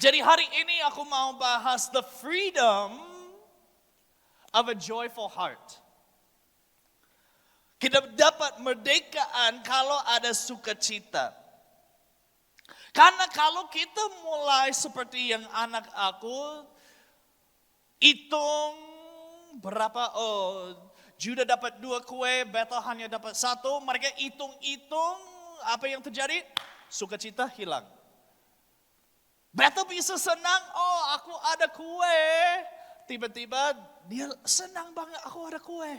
Jadi hari ini aku mau bahas the freedom of a joyful heart. Kita dapat merdekaan kalau ada sukacita. Karena kalau kita mulai seperti yang anak aku, hitung berapa, Judah dapat 2 kue, Bethel hanya dapat 1, mereka hitung-hitung, apa yang terjadi? Sukacita hilang. Bethel bisa senang, aku ada kue. Tiba-tiba dia senang banget, aku ada kue.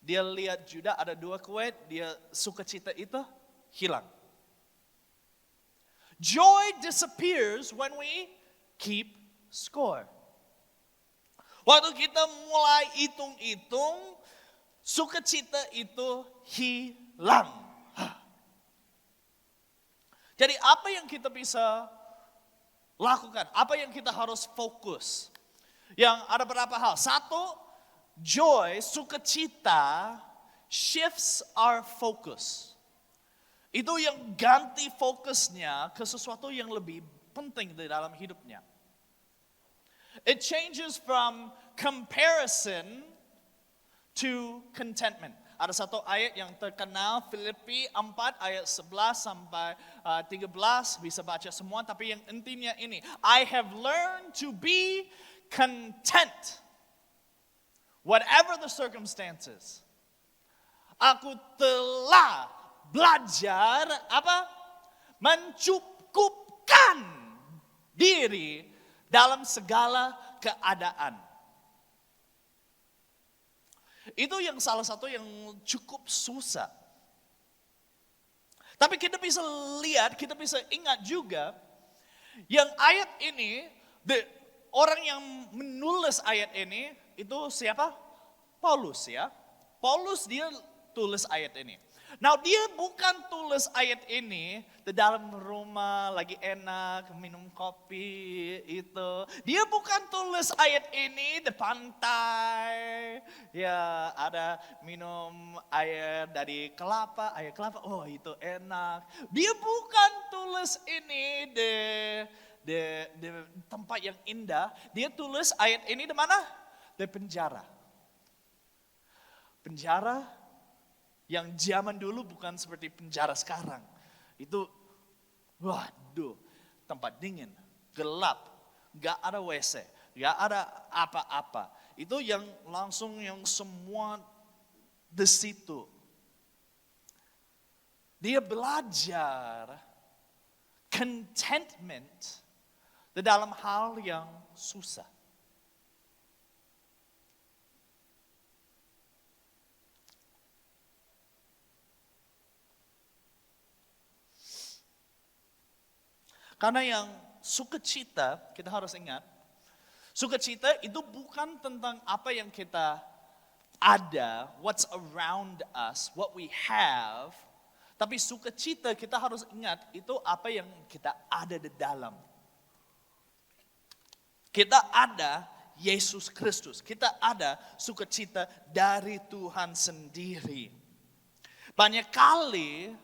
Dia lihat Judah ada 2 kue, dia sukacita itu hilang. Joy disappears when we keep score. Waktu kita mulai hitung-hitung, sukacita itu hilang. Jadi apa yang kita bisa lakukan? Apa yang kita harus fokus? Yang ada beberapa hal. 1, joy, sukacita shifts our focus. Itu yang ganti fokusnya ke sesuatu yang lebih penting di dalam hidupnya. It changes from comparison to contentment. Ada satu ayat yang terkenal, Filipi 4 ayat 11 sampai 13, bisa baca semua, tapi yang intinya ini. I have learned to be content, whatever the circumstances. Aku telah belajar mencukupkan diri dalam segala keadaan. Itu yang salah satu yang cukup susah. Tapi kita bisa lihat, kita bisa ingat juga, yang ayat ini, orang yang menulis ayat ini, itu siapa? Paulus ya. Paulus dia tulis ayat ini. Nah dia bukan tulis ayat ini di dalam rumah lagi enak minum kopi itu. Dia bukan tulis ayat ini di pantai. Ya ada minum air dari kelapa, air kelapa. Oh itu enak. Dia bukan tulis ini di tempat yang indah. Dia tulis ayat ini di mana? Di penjara. Penjara yang zaman dulu bukan seperti penjara sekarang. Itu, waduh, tempat dingin, gelap, gak ada WC, gak ada apa-apa. Itu yang langsung yang semua di situ. Dia belajar contentment di dalam hal yang susah. Karena yang sukacita, kita harus ingat, sukacita itu bukan tentang apa yang kita ada, what's around us, what we have, tapi sukacita kita harus ingat itu apa yang kita ada di dalam. Kita ada Yesus Kristus, kita ada sukacita dari Tuhan sendiri. Banyak kali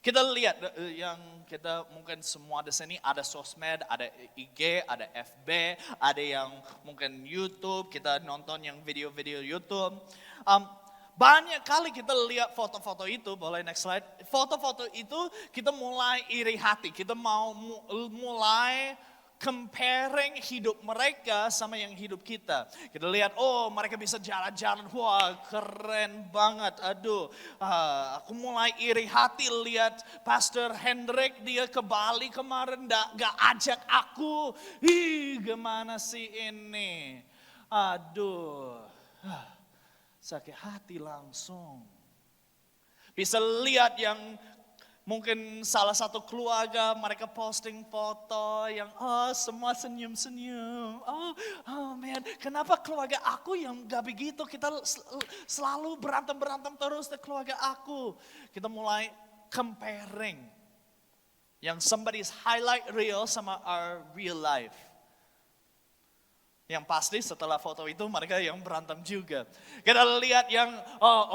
kita lihat yang kita mungkin semua di sini ada sosmed, ada IG, ada FB, ada yang mungkin YouTube, kita nonton yang video-video YouTube. Banyak kali kita lihat foto-foto itu, boleh next slide. Foto-foto itu kita mulai iri hati, kita mau mulai comparing hidup mereka sama yang hidup kita. Kita lihat, mereka bisa jalan-jalan, wah keren banget, aduh. Aku mulai iri hati lihat Pastor Hendrik, dia ke Bali kemarin, gak ajak aku. Gimana sih ini? Aduh, sakit hati langsung. Bisa lihat yang mungkin salah satu keluarga mereka posting foto yang semua senyum-senyum. Oh man, kenapa keluarga aku yang gak begitu? Kita selalu berantem terus di keluarga aku. Kita mulai comparing yang somebody's highlight reel sama our real life. Yang pasti setelah foto itu mereka yang berantem juga. Kita lihat yang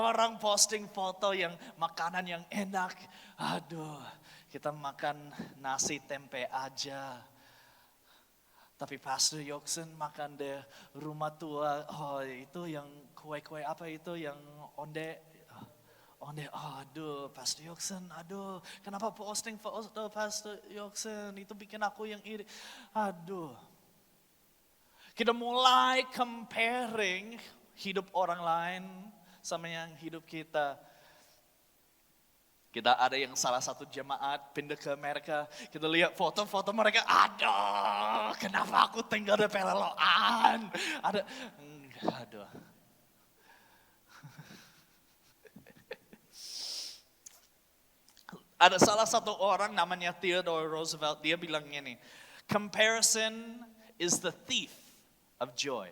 orang posting foto yang makanan yang enak. Aduh, kita makan nasi tempe aja. Tapi Pastor Yoksen makan di rumah tua, oh itu yang kue-kue apa itu yang onde, aduh Pastor Yoksen, aduh kenapa posting foto Pastor Yoksen, itu bikin aku yang iri, aduh. Kita mulai comparing hidup orang lain sama yang hidup kita. Kita ada yang salah satu jemaat pindah ke Amerika, kita lihat foto-foto mereka, aduh, kenapa aku tinggal di Peleloan? Aduh. Ada salah satu orang namanya Theodore Roosevelt, dia bilang gini, comparison is the thief of joy.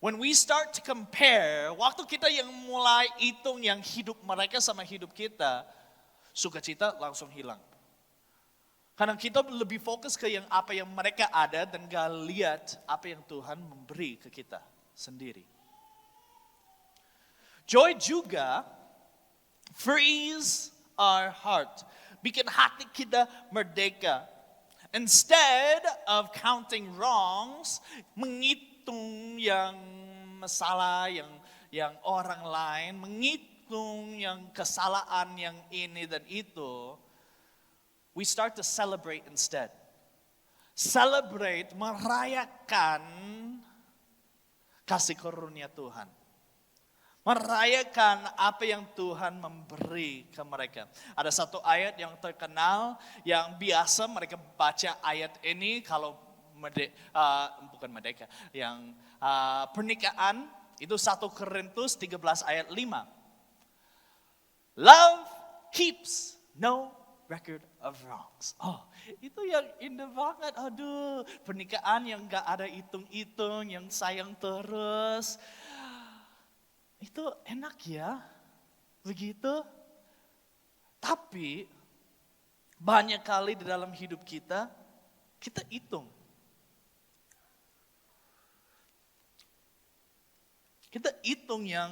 When we start to compare, waktu kita yang mulai hitung yang hidup mereka sama hidup kita, sukacita langsung hilang. Karena kita lebih fokus ke yang apa yang mereka ada dan gak lihat apa yang Tuhan memberi ke kita sendiri. Joy juga frees our heart, bikin hati kita merdeka. Instead of counting wrongs, menghitung yang masalah, yang orang lain, menghitung yang kesalahan yang ini dan itu, we start to celebrate instead. Celebrate, merayakan kasih karunia Tuhan. Merayakan apa yang Tuhan memberi ke mereka. Ada satu ayat yang terkenal, yang biasa mereka baca ayat ini kalau bukan merdeka, yang pernikahan, itu 1 Korintus 13 ayat 5. Love keeps no record of wrongs. Oh, itu yang indah banget. Aduh, pernikahan yang gak ada hitung-hitung, yang sayang terus. Itu enak ya, begitu. Tapi banyak kali di dalam hidup kita hitung. Kita hitung yang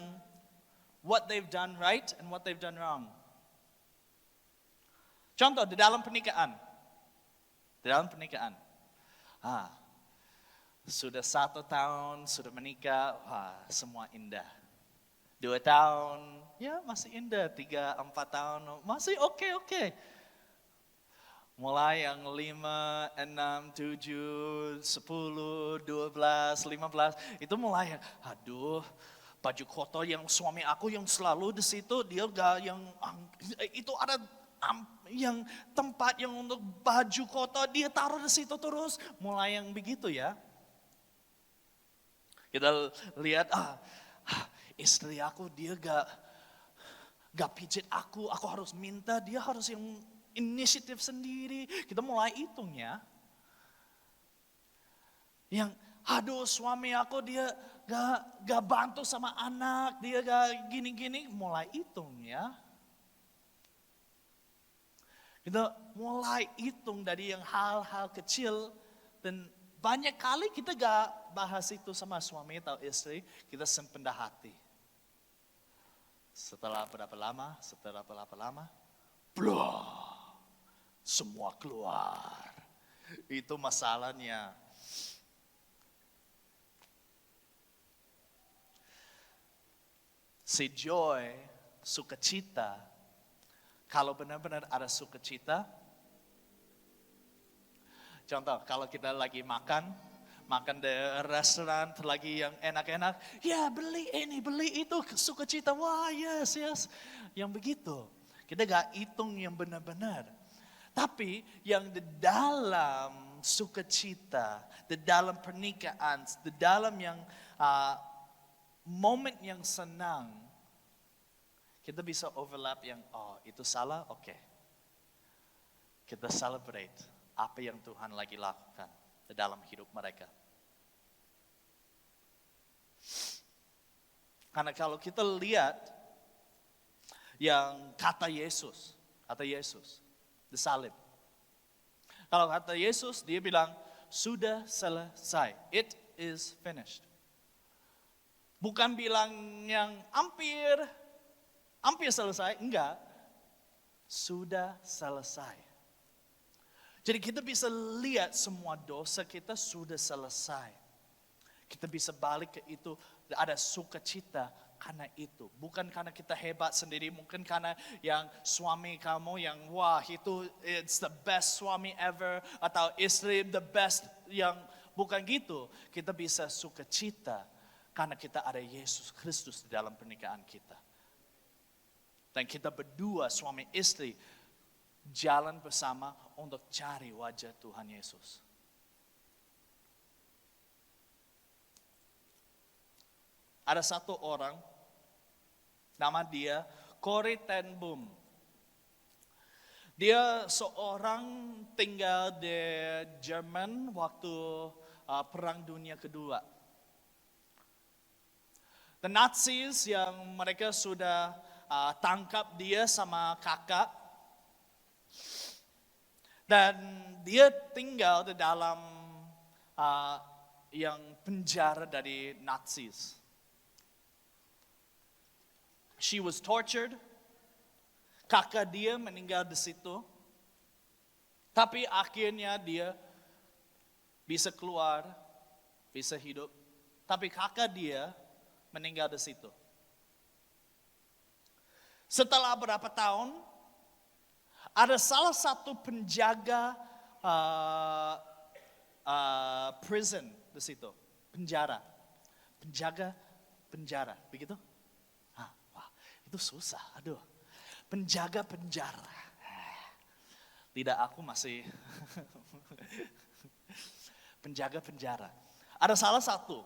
what they've done right and what they've done wrong. Contoh di dalam pernikahan. Sudah 1 tahun, sudah menikah, semua indah. 2 tahun, ya masih indah. 3, 4 tahun, masih oke. Mulai yang 5, 6, 7, 10, 12, 15, itu mulai yang, aduh, baju kotor yang suami aku yang selalu di situ, dia gak yang, itu ada yang tempat yang untuk baju kotor, dia taruh di situ terus, mulai yang begitu ya. Kita lihat, istri aku dia gak pijit aku harus minta, dia harus yang inisiatif sendiri. Kita mulai hitung ya. Yang aduh suami aku dia gak bantu sama anak, dia gak gini-gini, mulai hitung ya. Kita mulai hitung dari yang hal-hal kecil dan banyak kali kita gak bahas itu sama suami atau istri, kita simpen di hati. Setelah berapa lama, semua keluar. Itu masalahnya. Si joy, sukacita, kalau benar-benar ada sukacita, contoh kalau kita lagi makan di restoran lagi yang enak-enak, ya beli ini, beli itu, sukacita, wah yes, yang begitu. Kita gak hitung yang benar-benar. Tapi yang di dalam sukacita, di dalam pernikahan, di dalam yang momen yang senang, kita bisa overlap yang, itu salah, oke. Kita celebrate apa yang Tuhan lagi lakukan di dalam hidup mereka. Karena kalau kita lihat yang kata Yesus, disalib. Kalau kata Yesus, dia bilang, sudah selesai. It is finished. Bukan bilang yang hampir selesai, enggak. Sudah selesai. Jadi kita bisa lihat semua dosa kita sudah selesai. Kita bisa balik ke itu, ada sukacita karena itu. Bukan karena kita hebat sendiri, mungkin karena yang suami kamu yang wah itu it's the best suami ever, atau istri the best, yang bukan gitu. Kita bisa sukacita karena kita ada Yesus Kristus di dalam pernikahan kita. Dan kita berdua suami istri jalan bersama untuk cari wajah Tuhan Yesus. Ada satu orang, nama dia Corrie ten Boom. Dia seorang tinggal di Jerman waktu Perang Dunia Kedua. The Nazis yang mereka sudah tangkap dia sama kakak. Dan dia tinggal di dalam yang penjara dari Nazis. She was tortured. Kakak dia meninggal di situ. Tapi akhirnya dia bisa keluar, bisa hidup. Tapi kakak dia meninggal di situ. Setelah berapa tahun, ada salah satu penjaga prison di situ, penjaga penjara, begitu? Wah, itu susah, aduh. Penjaga penjara. Tidak, aku masih penjaga penjara. Ada salah satu,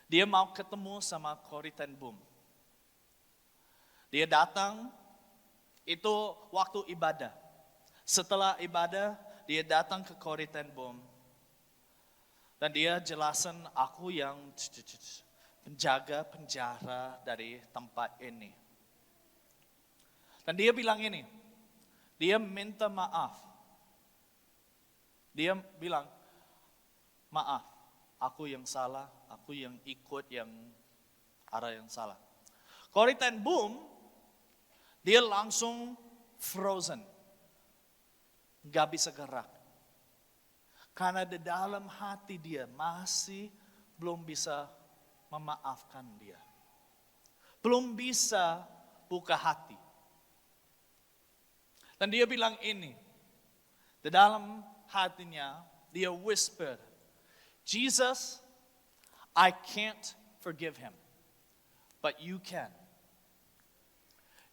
dia mau ketemu sama Corrie ten Boom. Dia datang. Itu waktu ibadah. Setelah ibadah, dia datang ke Corrie ten Boom. Dan dia jelasin, aku yang penjaga penjara dari tempat ini. Dan dia bilang ini, dia minta maaf. Dia bilang, maaf, aku yang salah, aku yang ikut yang ada yang salah. Corrie ten Boom, dia langsung frozen. Gak bisa gerak. Karena di dalam hati dia masih belum bisa memaafkan dia. Belum bisa buka hati. Dan dia bilang ini. Di dalam hatinya dia whisper, Jesus, I can't forgive him. But you can.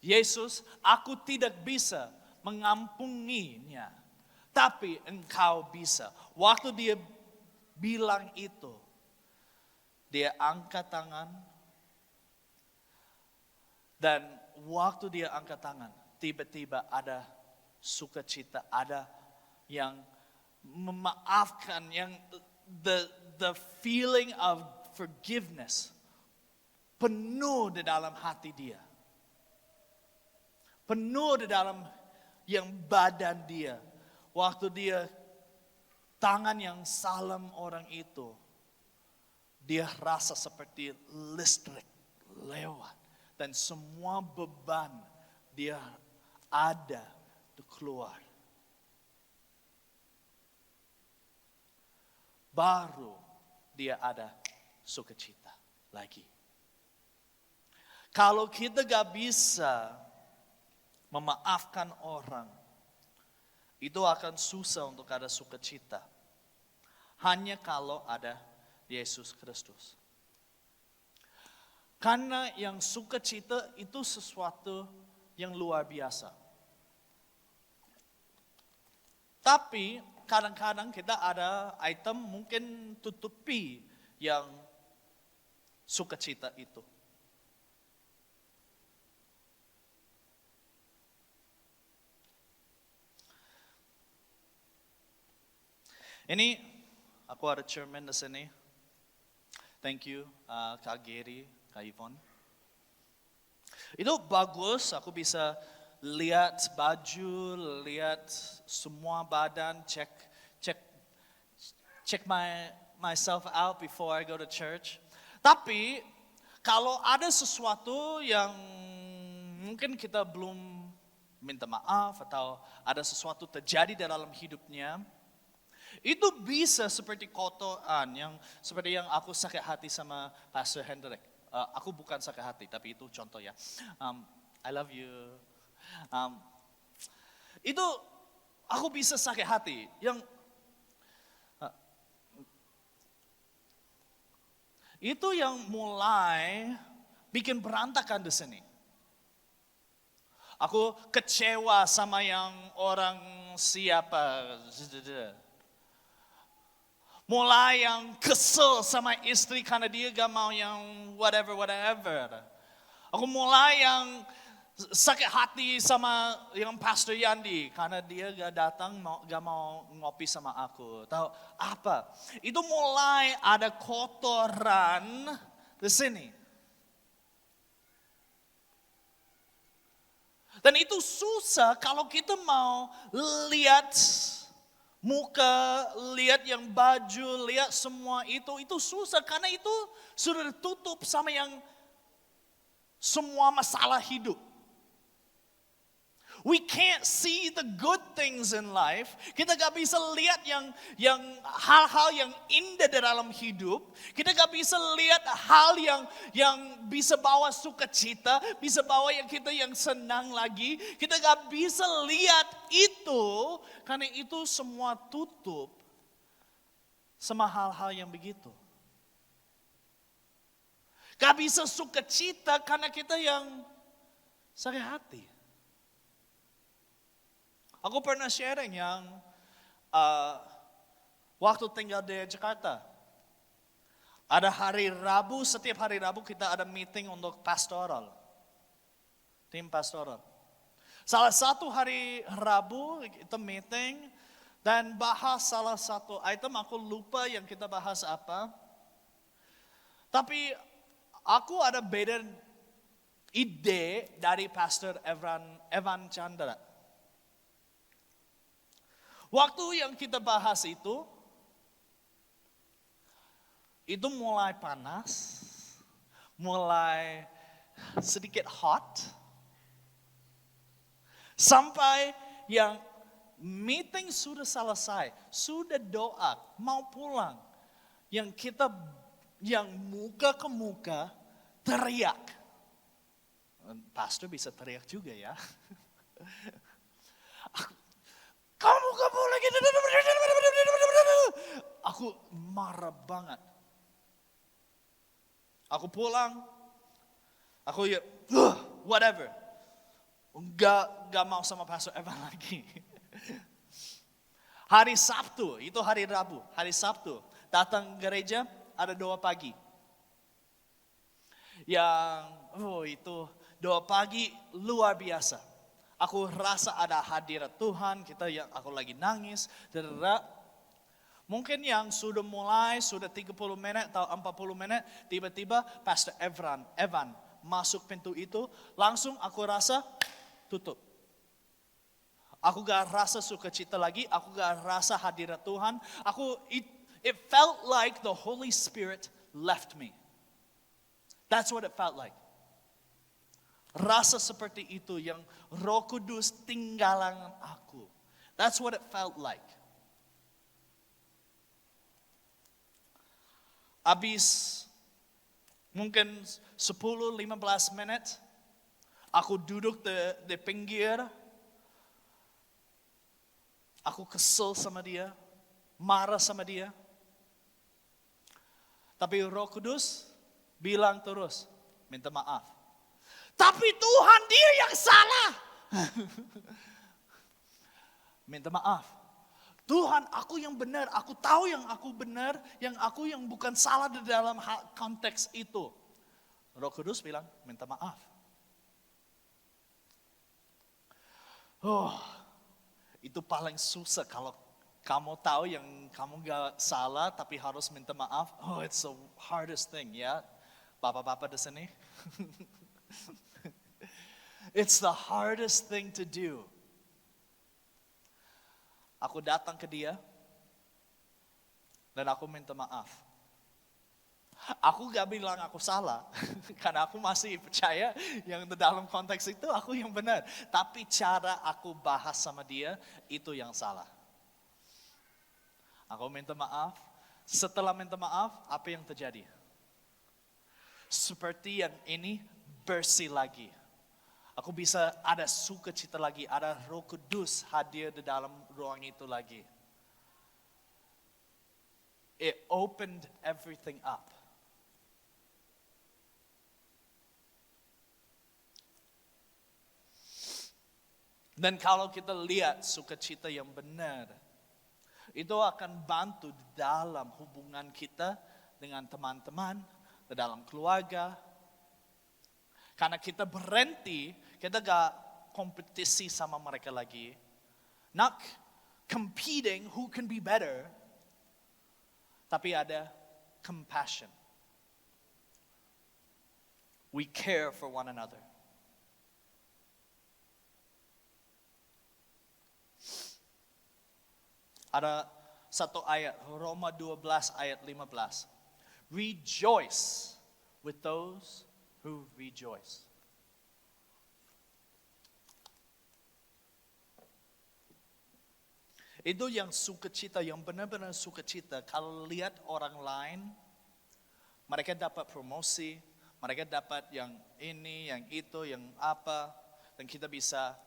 Yesus, aku tidak bisa mengampuninya, tapi engkau bisa. Waktu dia bilang itu, dia angkat tangan, dan waktu dia angkat tangan, tiba-tiba ada sukacita, ada yang memaafkan, yang the feeling of forgiveness penuh di dalam hati dia. Penuh di dalam yang badan dia. Waktu dia tangan yang salam orang itu, dia rasa seperti listrik lewat. Dan semua beban dia ada keluar. Baru dia ada sukacita lagi. Kalau kita gak bisa memaafkan orang, itu akan susah untuk ada sukacita. Hanya kalau ada Yesus Kristus. Karena yang sukacita itu sesuatu yang luar biasa. Tapi kadang-kadang kita ada item mungkin tutupi yang sukacita itu. Ini aku ada chairman di sini. Thank you Kak Gary, Kak Yvonne. Itu bagus, aku bisa lihat baju, lihat semua badan, check myself out before I go to church. Tapi kalau ada sesuatu yang mungkin kita belum minta maaf atau ada sesuatu terjadi dalam hidupnya, itu bisa seperti kotoran yang seperti yang aku sakit hati sama Pastor Hendrik. Aku bukan sakit hati, tapi itu contoh ya. I love you. Itu aku bisa sakit hati. Itu yang mulai bikin berantakan di sini. Aku kecewa sama yang orang siapa. Mulai yang kesel sama istri karena dia gak mau yang whatever. Aku mulai yang sakit hati sama yang Pastor Yandi karena dia gak datang, gak mau ngopi sama aku. Tahu apa? Itu mulai ada kotoran di sini. Dan itu susah kalau kita mau lihat muka, lihat yang baju, lihat semua itu susah karena itu sudah ditutup sama yang semua masalah hidup. We can't see the good things in life. Kita gak bisa lihat yang hal-hal yang indah di dalam hidup. Kita gak bisa lihat hal yang bisa bawa sukacita, bisa bawa yang kita yang senang lagi. Kita gak bisa lihat itu karena itu semua tutup sama hal-hal yang begitu. Gak bisa sukacita karena kita yang sakit hati. Aku pernah sharing yang waktu tinggal di Jakarta. Ada hari Rabu, setiap hari Rabu kita ada meeting untuk pastoral. Tim pastoral. Salah satu hari Rabu kita meeting dan bahas salah satu item, aku lupa yang kita bahas apa. Tapi aku ada beda ide dari Pastor Evan Chandra. Waktu yang kita bahas itu mulai panas, mulai sedikit hot, sampai yang meeting sudah selesai, sudah doa, mau pulang, yang kita yang muka ke muka teriak. Pastor bisa teriak juga ya. Kamu lagi. Aku marah banget. Aku pulang. Aku ya, whatever. Enggak mau sama Pastor Evan lagi. Hari Sabtu, itu hari Rabu. Hari Sabtu, datang gereja, ada doa pagi. Itu doa pagi luar biasa. Aku rasa ada hadirat Tuhan, aku lagi nangis. Mungkin yang sudah mulai, sudah 30 menit atau 40 menit, tiba-tiba Pastor Evan masuk pintu itu, langsung aku rasa tutup. Aku gak rasa sukacita lagi, aku gak rasa hadirat Tuhan. It felt like the Holy Spirit left me. That's what it felt like. Rasa seperti itu yang Roh Kudus tinggalan aku. That's what it felt like. Habis mungkin 10-15 menit, aku duduk di pinggir. Aku kesel sama dia, marah sama dia. Tapi Roh Kudus bilang terus, minta maaf. Tapi Tuhan dia yang salah. Minta maaf. Tuhan, aku yang benar, aku tahu yang aku benar, yang aku yang bukan salah di dalam konteks itu. Roh Kudus bilang, minta maaf. Itu paling susah kalau kamu tahu yang kamu gak salah tapi harus minta maaf. It's the hardest thing ya. Bapak-bapak di sini. It's the hardest thing to do. Aku datang ke dia dan aku minta maaf. Aku gak bilang aku salah, karena aku masih percaya yang dalam konteks itu aku yang benar. Tapi cara aku bahas sama dia, itu yang salah. Aku minta maaf, setelah minta maaf, apa yang terjadi? Seperti yang ini, bersih lagi. Aku bisa ada sukacita lagi, ada Roh Kudus hadir di dalam ruang itu lagi. It opened everything up. Dan kalau kita lihat sukacita yang benar, itu akan bantu di dalam hubungan kita dengan teman-teman, di dalam keluarga. Karena kita berhenti, kita gak kompetisi sama mereka lagi. Not competing who can be better. Tapi ada compassion. We care for one another. Ada satu ayat, Roma 12 ayat 15. Rejoice with those who rejoice. Itu yang sukacita, yang benar-benar sukacita. Kalau lihat orang lain, mereka dapat promosi, mereka dapat yang ini, yang itu, yang apa, dan kita bisa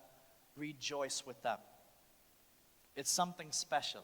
rejoice with them. It's something special.